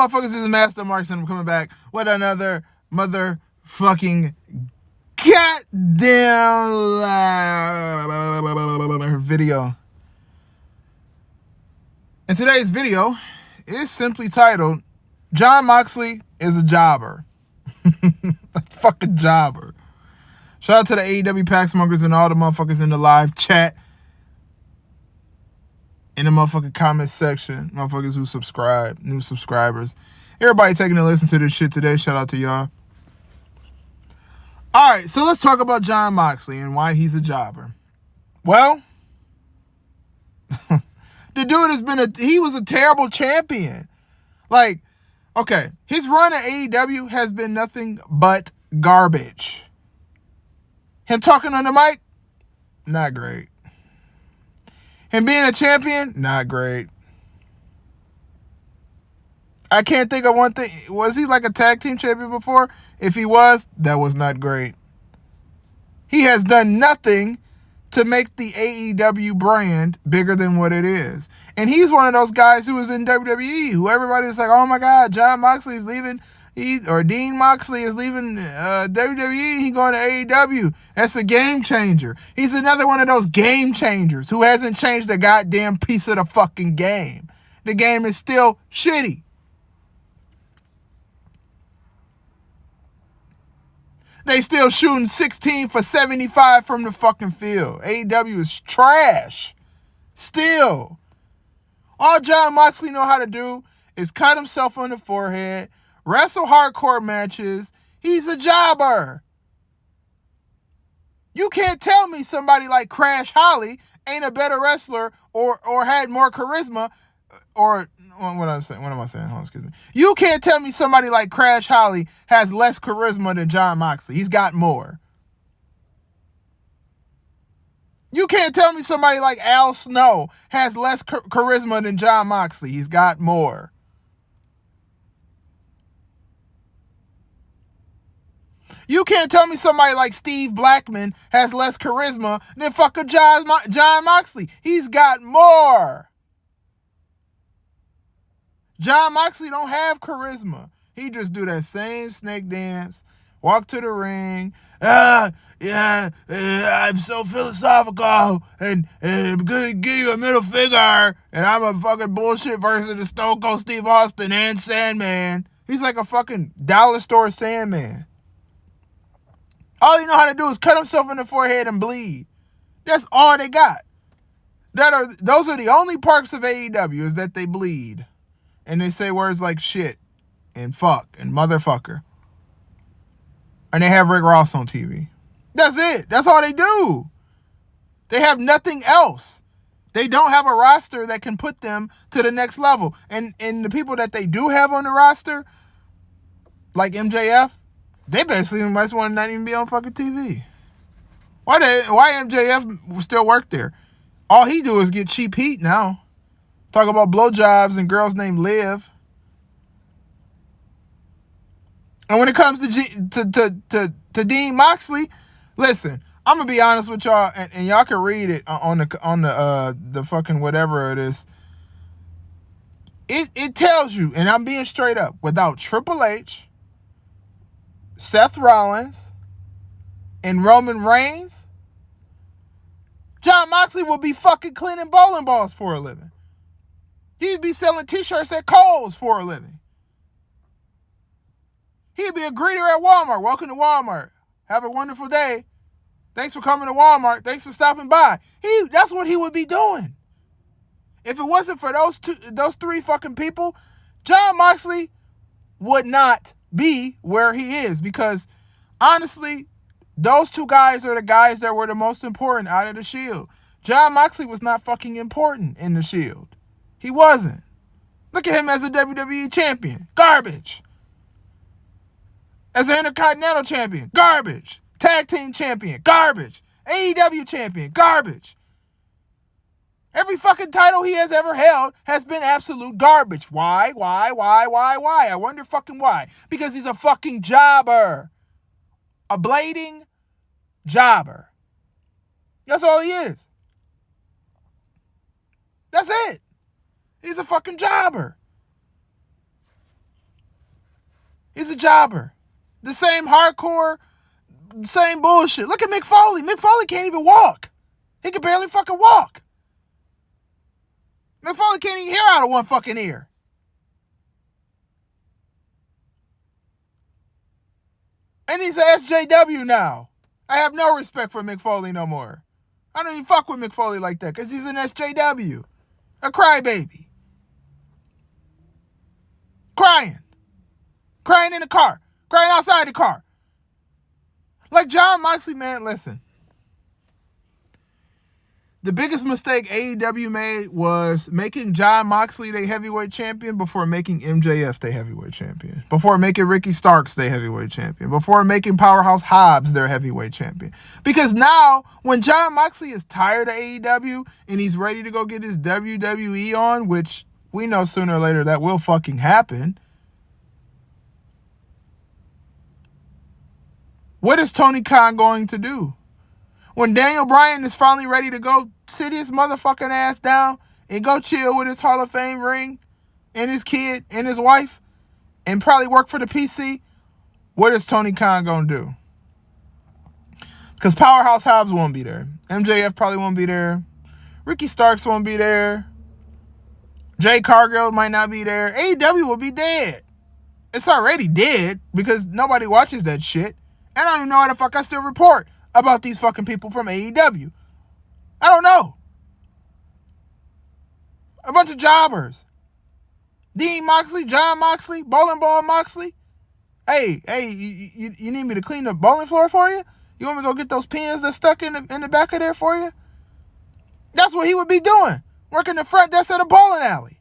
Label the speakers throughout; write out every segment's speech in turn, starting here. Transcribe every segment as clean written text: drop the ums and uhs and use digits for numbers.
Speaker 1: motherfuckers? This is Master Marks, and I'm coming back with another motherfucking goddamn video. And today's video is simply titled, Jon Moxley is a jobber. Fucking jobber. Shout out to the AEW Paxmongers and all the motherfuckers in the live chat. In the motherfucking comment section. Motherfuckers who subscribe. New subscribers. Everybody taking a listen to this shit today. Shout out to y'all. Alright, so let's talk about Jon Moxley and why he's a jobber. Well, the dude he was a terrible champion. Like, okay, his run at AEW has been nothing but garbage. Him talking on the mic, not great. Him being a champion, not great. I can't think of one thing. Was he like a tag team champion before? If he was, that was not great. He has done nothing to make the AEW brand bigger than what it is. And he's one of those guys who was in WWE, who everybody's like, oh my God, Jon Moxley's leaving, or Dean Moxley is leaving WWE, he going to AEW. That's a game changer. He's another one of those game changers who hasn't changed a goddamn piece of the fucking game. The game is still shitty. They still shooting 16 for 75 from the fucking field. AEW is trash. Still. All Jon Moxley know how to do is cut himself on the forehead, wrestle hardcore matches. He's a jobber. You can't tell me somebody like Crash Holly ain't a better wrestler or had more charisma or... What am I saying? Hold on, excuse me. You can't tell me somebody like Crash Holly has less charisma than Jon Moxley. He's got more. You can't tell me somebody like Al Snow has less charisma than Jon Moxley. He's got more. You can't tell me somebody like Steve Blackman has less charisma than fucking Jon Moxley. He's got more. Jon Moxley don't have charisma. He just do that same snake dance, walk to the ring. I'm so philosophical, and I'm gonna give you a middle finger, and I'm a fucking bullshit version of Stone Cold Steve Austin and Sandman. He's like a fucking dollar store Sandman. All he know how to do is cut himself in the forehead and bleed. That's all they got. Those are the only perks of AEW is that they bleed. And they say words like shit and fuck and motherfucker. And they have Rick Ross on TV. That's it. That's all they do. They have nothing else. They don't have a roster that can put them to the next level. And the people that they do have on the roster, like MJF, they basically might want to not even be on fucking TV. Why MJF still work there? All he do is get cheap heat now. Talk about blowjobs and girls named Liv. And when it comes to Dean Moxley, listen, I'm gonna be honest with y'all, and y'all can read it on the fucking whatever it is. It tells you, and I'm being straight up, without Triple H, Seth Rollins, and Roman Reigns, Jon Moxley will be fucking cleaning bowling balls for a living. He'd be selling t-shirts at Kohl's for a living. He'd be a greeter at Walmart. Welcome to Walmart. Have a wonderful day. Thanks for coming to Walmart. Thanks for stopping by. That's what he would be doing. If it wasn't for those three fucking people, Jon Moxley would not be where he is, because honestly, those two guys are the guys that were the most important out of the Shield. Jon Moxley was not fucking important in the Shield. He wasn't. Look at him as a WWE champion. Garbage. As an Intercontinental champion. Garbage. Tag team champion. Garbage. AEW champion. Garbage. Every fucking title he has ever held has been absolute garbage. Why? I wonder fucking why. Because he's a fucking jobber. A blading jobber. That's all he is. That's it. He's a fucking jobber. He's a jobber. The same hardcore, same bullshit. Look at Mick Foley. Mick Foley can't even walk. He can barely fucking walk. Mick Foley can't even hear out of one fucking ear. And he's a SJW now. I have no respect for Mick Foley no more. I don't even fuck with Mick Foley like that because he's an SJW. A crybaby. Crying. Crying in the car. Crying outside the car. Like Jon Moxley, man, listen. The biggest mistake AEW made was making Jon Moxley their heavyweight champion before making MJF their heavyweight champion. Before making Ricky Starks their heavyweight champion. Before making Powerhouse Hobbs their heavyweight champion. Because now, when Jon Moxley is tired of AEW and he's ready to go get his WWE on, which we know sooner or later that will fucking happen, what is Tony Khan going to do? When Daniel Bryan is finally ready to go sit his motherfucking ass down and go chill with his Hall of Fame ring and his kid and his wife and probably work for the PC, what is Tony Khan going to do? Because Powerhouse Hobbs won't be there. MJF probably won't be there. Ricky Starks won't be there. Jay Cargill might not be there. AEW will be dead. It's already dead because nobody watches that shit. And I don't even know how the fuck I still report about these fucking people from AEW. I don't know. A bunch of jobbers. Dean Moxley, Jon Moxley, Bowling Ball Moxley. Hey, you need me to clean the bowling floor for you? You want me to go get those pins that's stuck in the back of there for you? That's what he would be doing. Working the front desk at a bowling alley.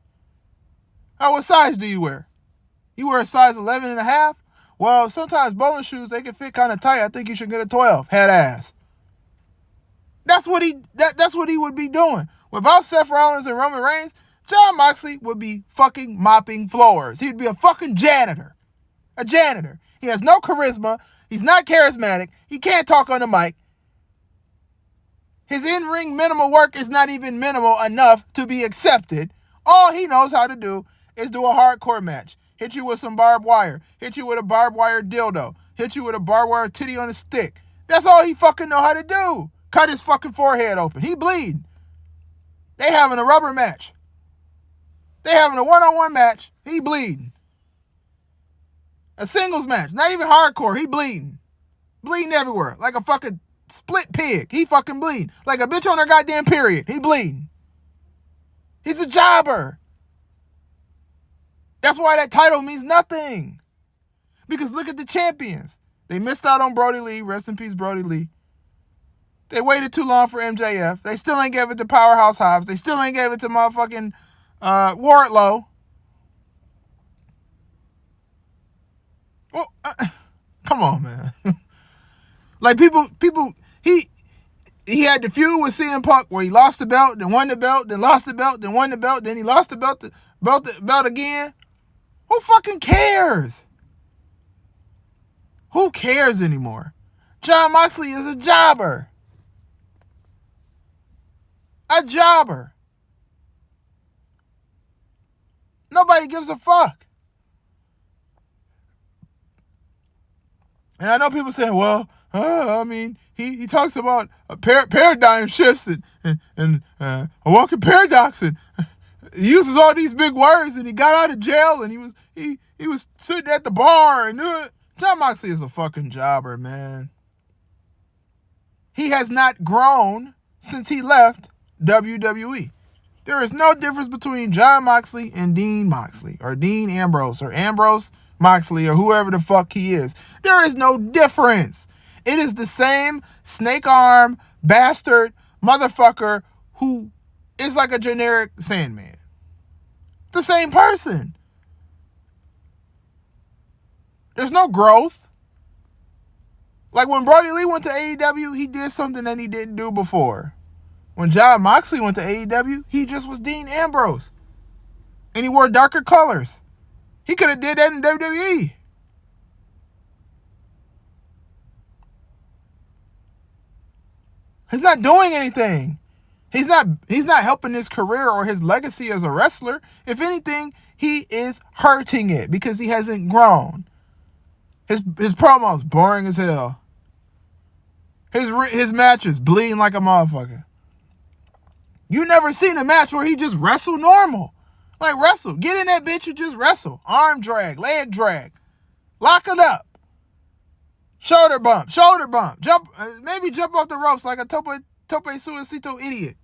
Speaker 1: Oh, what size do you wear? You wear a size 11 and a half? Well, sometimes bowling shoes, they can fit kind of tight. I think you should get a 12. Head ass. That's what he would be doing. Without Seth Rollins and Roman Reigns, Jon Moxley would be fucking mopping floors. He'd be a fucking janitor. A janitor. He has no charisma. He's not charismatic. He can't talk on the mic. His in-ring minimal work is not even minimal enough to be accepted. All he knows how to do is do a hardcore match. Hit you with some barbed wire. Hit you with a barbed wire dildo. Hit you with a barbed wire titty on a stick. That's all he fucking know how to do. Cut his fucking forehead open. He bleeding. They having a rubber match. They having a one-on-one match. He bleeding. A singles match. Not even hardcore. He bleeding. Bleeding everywhere. Like a fucking split pig. He fucking bleeding. Like a bitch on her goddamn period. He bleeding. He's a jobber. That's why that title means nothing. Because look at the champions. They missed out on Brody Lee. Rest in peace, Brody Lee. They waited too long for MJF. They still ain't gave it to Powerhouse Hobbs. They still ain't gave it to motherfucking Wardlow. Well, come on, man. Like people, he had the feud with CM Punk where he lost the belt, then won the belt, then lost the belt, then won the belt, then he lost the belt again. Who fucking cares? Who cares anymore? Jon Moxley is a jobber. A jobber. Nobody gives a fuck. And I know people say, well, I mean, he talks about paradigm shifts and a walking paradox, and he uses all these big words, and he got out of jail, and he was sitting at the bar, and Jon Moxley is a fucking jobber, man. He has not grown since he left WWE. There is no difference between Jon Moxley and Dean Moxley, or Dean Ambrose, or Ambrose Moxley, or whoever the fuck he is. There is no difference. It is the same snake arm bastard motherfucker who is like a generic Sandman. The same person. There's no growth. Like when Brody Lee went to AEW, he did something that he didn't do before. When Jon Moxley went to AEW, he just was Dean Ambrose. And he wore darker colors. He could have did that in WWE. He's not doing anything. He's not helping his career or his legacy as a wrestler. If anything, he is hurting it because he hasn't grown. His promos boring as hell. His matches bleeding like a motherfucker. You never seen a match where he just wrestle normal. Like, wrestle. Get in that bitch and just wrestle. Arm drag, leg drag. Lock it up. Shoulder bump. Jump, maybe jump off the ropes like a tope suicito idiot.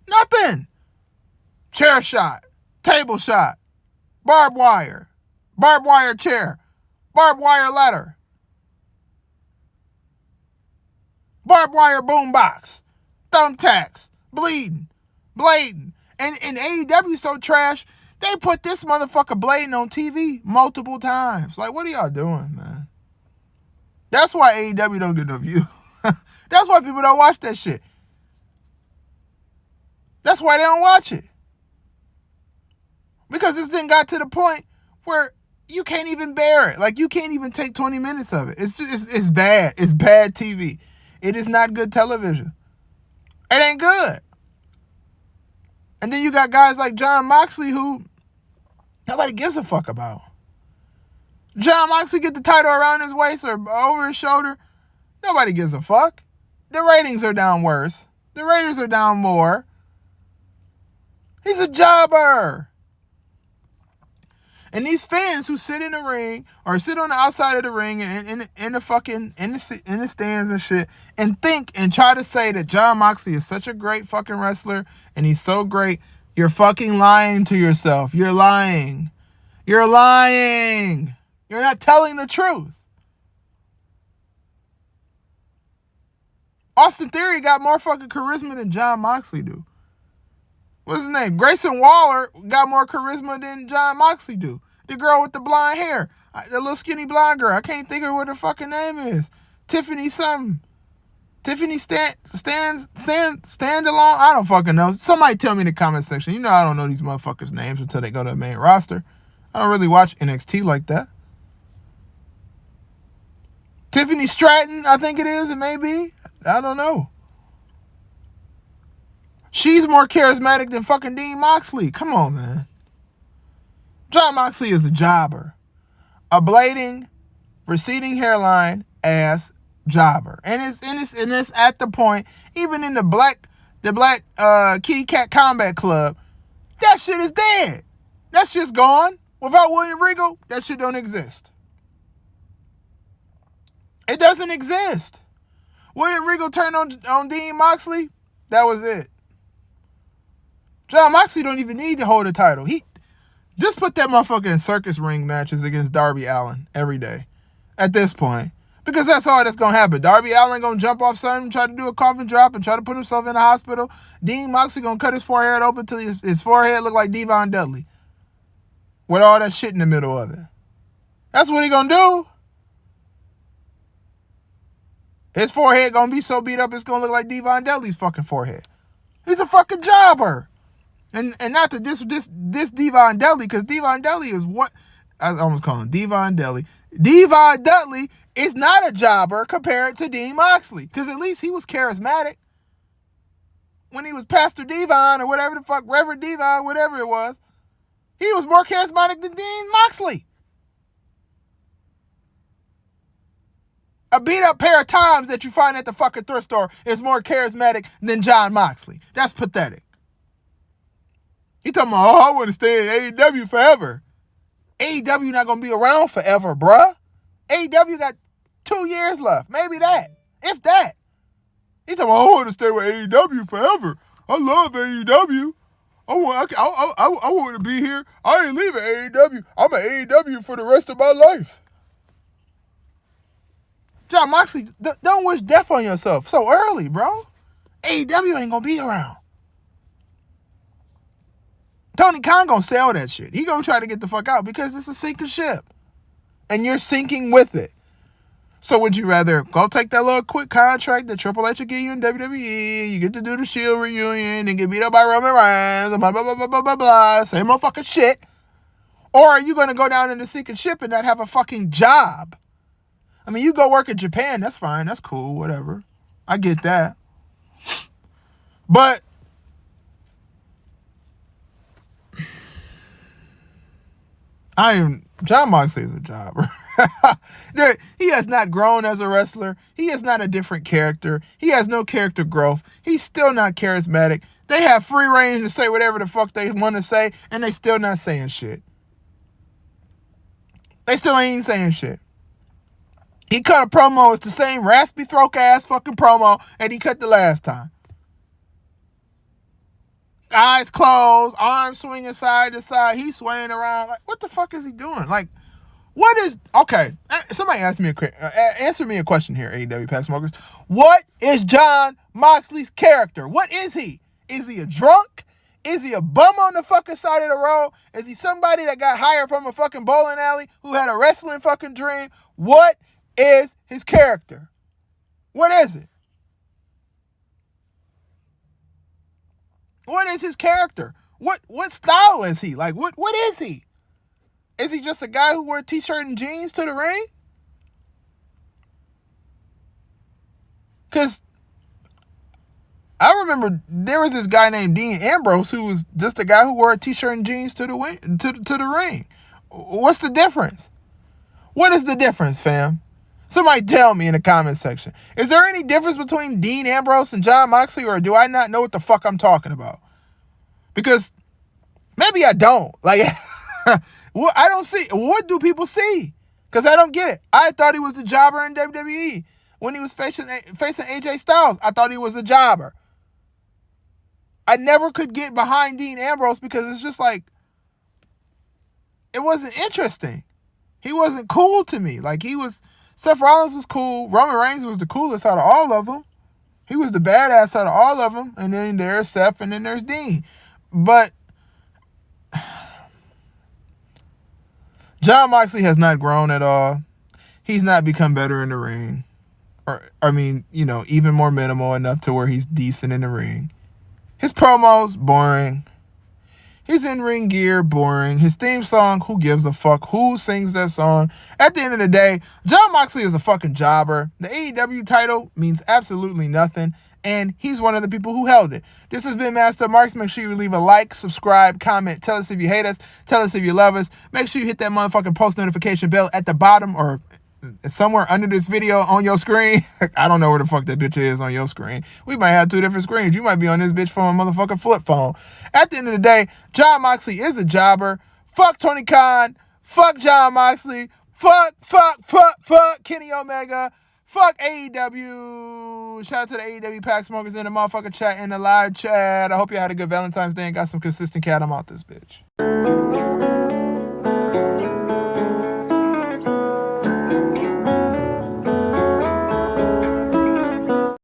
Speaker 1: Nothing. Chair shot. Table shot. Barbed wire chair. Barbed wire ladder. Barbed wire boombox. Thumbtacks. Bleeding. Blading. And AEW so trash, they put this motherfucker blading on TV multiple times. Like, what are y'all doing, man? That's why AEW don't get no view. That's why people don't watch that shit. That's why they don't watch it. Because this thing got to the point where you can't even bear it. Like, you can't even take 20 minutes of it. It's bad. It's bad TV. It is not good television. It ain't good. And then you got guys like Jon Moxley who nobody gives a fuck about. Jon Moxley get the title around his waist or over his shoulder. Nobody gives a fuck. The ratings are down worse. The ratings are down more. He's a jobber. And these fans who sit in the ring or sit on the outside of the ring and in the stands and shit and think and try to say that Jon Moxley is such a great fucking wrestler and he's so great, you're fucking lying to yourself. You're lying. You're lying. You're not telling the truth. Austin Theory got more fucking charisma than Jon Moxley do. What's his name? Grayson Waller got more charisma than Jon Moxley do. The girl with the blonde hair. The little skinny blonde girl. I can't think of what her fucking name is. Tiffany something. Tiffany Standalone? I don't fucking know. Somebody tell me in the comment section. You know I don't know these motherfuckers' names until they go to the main roster. I don't really watch NXT like that. Tiffany Stratton, I think it is. It may be. I don't know. She's more charismatic than fucking Dean Moxley. Come on, man. Jon Moxley is a jobber. A blading, receding hairline ass jobber. And it's at the point, even in the black Kitty Cat Combat Club, that shit is dead. That shit's gone. Without William Regal, that shit don't exist. It doesn't exist. William Regal turned on Dean Moxley. That was it. Jon Moxley don't even need to hold a title. He just put that motherfucker in circus ring matches against Darby Allin every day at this point. Because that's all that's going to happen. Darby Allin going to jump off something, try to do a coffin drop, and try to put himself in the hospital. Dean Moxley going to cut his forehead open till his forehead look like Devon Dudley. With all that shit in the middle of it. That's what he going to do. His forehead going to be so beat up, it's going to look like Devon Dudley's fucking forehead. He's a fucking jobber. And not to this Devon Dudley, because Devon Dudley is what I almost call him Devon Dudley. Devon Dudley is not a jobber compared to Dean Moxley, because at least he was charismatic. When he was Pastor Devon or whatever the fuck, Reverend Devon, whatever it was, he was more charismatic than Dean Moxley. A beat up pair of Toms that you find at the fucking thrift store is more charismatic than Jon Moxley. That's pathetic. He talking about, I want to stay in AEW forever. AEW not going to be around forever, bruh. AEW got 2 years left. Maybe that. If that. He talking about, I want to stay with AEW forever. I love AEW. I want to be here. I ain't leaving AEW. I'm at AEW for the rest of my life. Jon Moxley, don't wish death on yourself so early, bro. AEW ain't going to be around. Tony Khan gonna sell that shit. He gonna try to get the fuck out because it's a sinking ship. And you're sinking with it. So would you rather go take that little quick contract that Triple H will give you in WWE, you get to do the Shield reunion and get beat up by Roman Reigns, and blah, blah, blah, blah, blah, blah, blah, same motherfucking shit. Or are you gonna go down in the sinking ship and not have a fucking job? I mean, you go work in Japan, that's fine, that's cool, whatever. I get that. But John Moxley is a jobber. He has not grown as a wrestler. He is not a different character. He has no character growth. He's still not charismatic. They have free reign to say whatever the fuck they want to say, and they still not saying shit. They still ain't saying shit. He cut a promo. It's the same raspy throat ass fucking promo that he cut the last time. Eyes closed, arms swinging side to side. He's swaying around. Like, what the fuck is he doing? Like, what is... Okay, somebody answer me a question here, AEW Pack Smokers. What is John Moxley's character? What is he? Is he a drunk? Is he a bum on the fucking side of the road? Is he somebody that got hired from a fucking bowling alley who had a wrestling fucking dream? What is his character? What is it? What is his character? What style is he? Like, what is he? Is he just a guy who wore a t-shirt and jeans to the ring? Because I remember there was this guy named Dean Ambrose who was just a guy who wore a t-shirt and jeans to the ring. What's the difference? What is the difference, fam? Somebody tell me in the comment section. Is there any difference between Dean Ambrose and John Moxley, or do I not know what the fuck I'm talking about? Because maybe I don't. Like, well, I don't see. What do people see? Because I don't get it. I thought he was the jobber in WWE. When he was facing AJ Styles, I thought he was a jobber. I never could get behind Dean Ambrose because it's just like, it wasn't interesting. He wasn't cool to me. Like, Seth Rollins was cool. Roman Reigns was the coolest out of all of them. He was the badass out of all of them. And then there's Seth, and then there's Dean. But John Moxley has not grown at all. He's not become better in the ring. Even more minimal enough to where he's decent in the ring. His promos, boring. His in-ring gear, boring. His theme song, who gives a fuck? Who sings that song? At the end of the day, John Moxley is a fucking jobber. The AEW title means absolutely nothing, and he's one of the people who held it. This has been Master Marks. Make sure you leave a like, subscribe, comment. Tell us if you hate us. Tell us if you love us. Make sure you hit that motherfucking post notification bell at the bottom or somewhere under this video on your screen. I don't know where the fuck that bitch is on your screen. We might have two different screens. You might be on this bitch from a motherfucking flip phone. At the end of the day, John Moxley is a jobber. Fuck Tony Khan. Fuck John Moxley. Fuck Kenny Omega. Fuck AEW. Shout out to the AEW Pack Smokers in the motherfucking chat, in the live chat. I hope you had a good Valentine's Day and got some consistent cat. I'm out this bitch.